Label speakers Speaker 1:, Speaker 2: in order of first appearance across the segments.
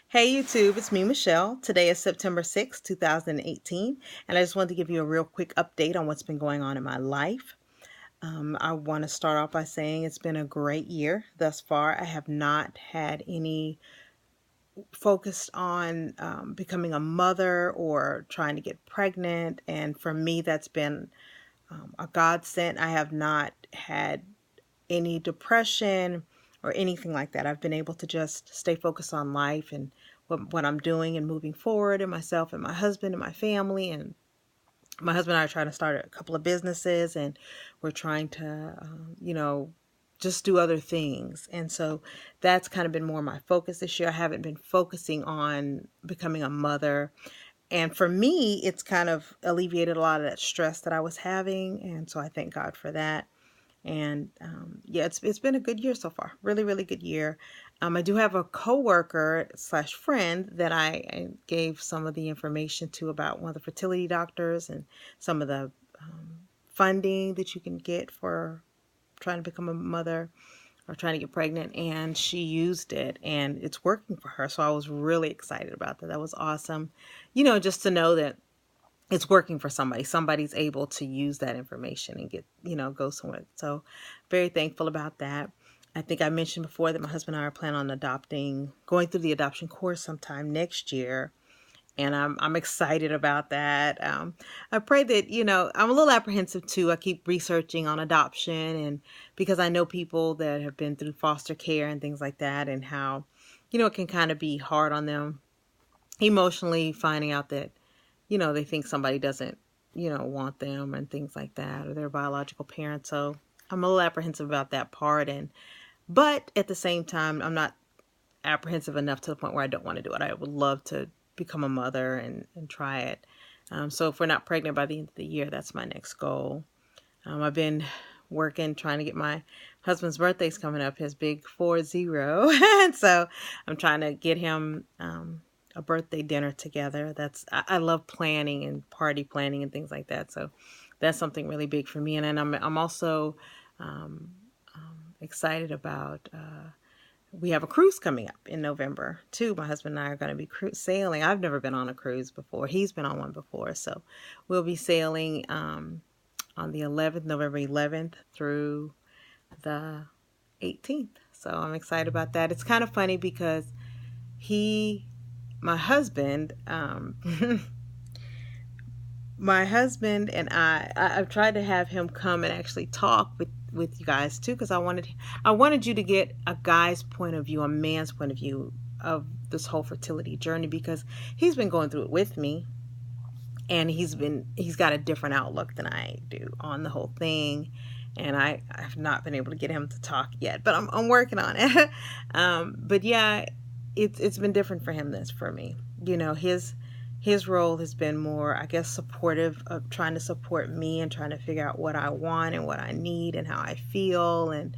Speaker 1: Hey YouTube, it's me, Michelle. Today is September 6th, 2018, and I just wanted to give you a real quick update on what's been going on in my life. I want to start off by saying it's been a great year thus far. I have not had any focused on becoming a mother or trying to get pregnant, and for me, that's been a godsend. I have not had any depression or anything like that. I've been able to just stay focused on life and what I'm doing and moving forward, and myself and my husband and my family. And my husband and I are trying to start a couple of businesses, and we're trying to, just do other things. And so that's kind of been more my focus this year. I haven't been focusing on becoming a mother. And for me, it's kind of alleviated a lot of that stress that I was having. And so I thank God for that. And yeah, it's been a good year so far. Really, really good year. I do have a coworker slash friend that I gave some of the information to about one of the fertility doctors and some of the funding that you can get for trying to become a mother or trying to get pregnant, and she used it and it's working for her. So I was really excited about that. That was awesome. Just to know that it's working for somebody. Somebody's able to use that information and get, go somewhere. So very thankful about that. I think I mentioned before that my husband and I are planning on going through the adoption course sometime next year. And I'm excited about that. I pray that, I'm a little apprehensive too. I keep researching on adoption, and because I know people that have been through foster care and things like that, and how, it can kind of be hard on them emotionally, finding out that they think somebody doesn't, want them and things like that, or their biological parents. So I'm a little apprehensive about that part. But at the same time, I'm not apprehensive enough to the point where I don't want to do it. I would love to become a mother and try it. So if we're not pregnant by the end of the year, that's my next goal. I've been working, trying to get my husband's birthday's coming up, his big 40. And so I'm trying to get him, a birthday dinner together. I love planning and party planning and things like that. So that's something really big for me. And then I'm also excited about. We have a cruise coming up in November too. My husband and I are going to be sailing. I've never been on a cruise before. He's been on one before, so we'll be sailing on the 11th, November 11th through the 18th. So I'm excited about that. It's kind of funny because my husband, my husband and I've tried to have him come and actually talk with you guys too, because I wanted you to get a guy's point of view, a man's point of view of this whole fertility journey, because he's been going through it with me, and he's got a different outlook than I do on the whole thing. And I've not been able to get him to talk yet, but I'm working on it. But yeah, it's been different for him than it's for me. His role has been more, I guess, supportive of trying to support me and trying to figure out what I want and what I need and how I feel, and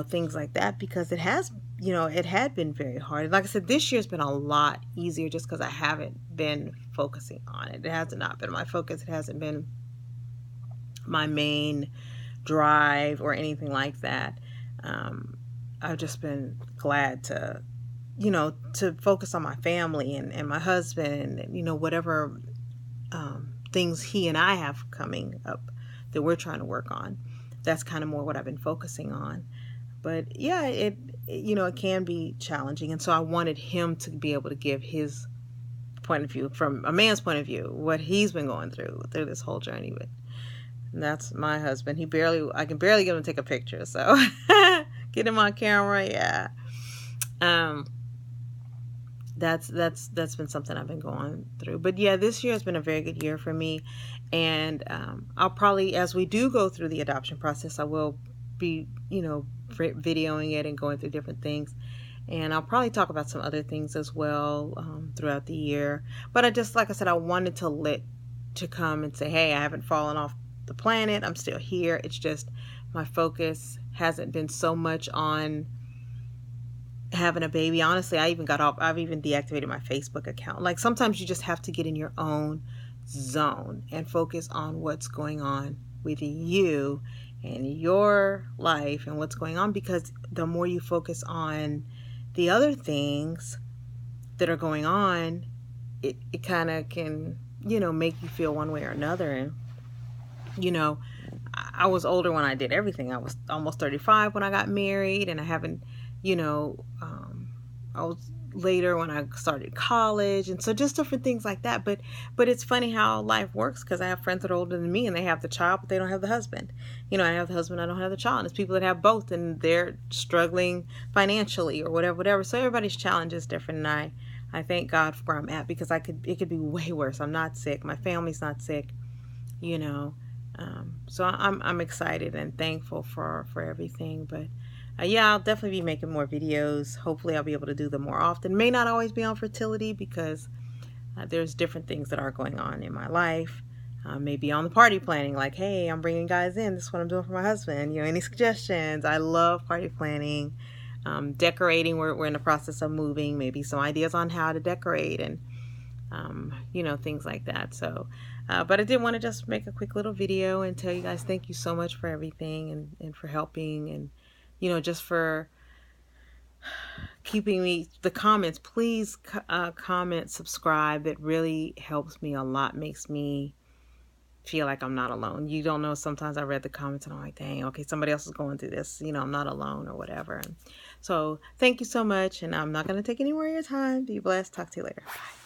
Speaker 1: things like that, because it had been very hard. Like I said, this year's been a lot easier just because I haven't been focusing on it. It has not been my focus. It hasn't been my main drive or anything like that. I've just been glad to focus on my family and my husband, and whatever things he and I have coming up that we're trying to work on. That's kind of more what I've been focusing on. But yeah, it can be challenging, and so I wanted him to be able to give his point of view, from a man's point of view, what he's been going through this whole journey. But that's my husband. I can barely get him to take a picture, so get him on camera. Yeah. That's been something I've been going through. But yeah, this year has been a very good year for me. And I'll probably, as we do go through the adoption process, I will be, videoing it and going through different things. And I'll probably talk about some other things as well throughout the year. But like I said, I wanted to come and say, hey, I haven't fallen off the planet. I'm still here. It's just my focus hasn't been so much on having a baby. Honestly, I've even deactivated my Facebook account. Like, sometimes you just have to get in your own zone and focus on what's going on with you and your life and what's going on, because the more you focus on the other things, that are going on, it kind of can, you know, make you feel one way or another. And, you know, I was older when I did everything. I was almost 35 when I got married, and I haven't, you know, I was later when I started college, and so just different things like that. But it's funny how life works, because I have friends that are older than me and they have the child, but they don't have the husband. You know, I have the husband, I don't have the child. And it's people that have both, and they're struggling financially or whatever, whatever. So everybody's challenge is different, and I thank God for where I'm at, because it could be way worse. I'm not sick. My family's not sick, you know. So I'm excited and thankful for everything. But yeah, I'll definitely be making more videos. Hopefully I'll be able to do them more often. May not always be on fertility, because there's different things that are going on in my life. Maybe on the party planning, like, hey, I'm bringing guys in. This is what I'm doing for my husband. You know, any suggestions? I love party planning. Decorating, we're in the process of moving. Maybe some ideas on how to decorate, and you know, things like that. So, but I did want to just make a quick little video and tell you guys thank you so much for everything, and for helping, and, you know, just for keeping me, the comments. Please comment, subscribe. It really helps me a lot, makes me feel like I'm not alone. You don't know, sometimes I read the comments and I'm like, dang, okay, somebody else is going through this, you know, I'm not alone or whatever. And so thank you so much, and I'm not going to take any more of your time. Be blessed. Talk to you later. Bye.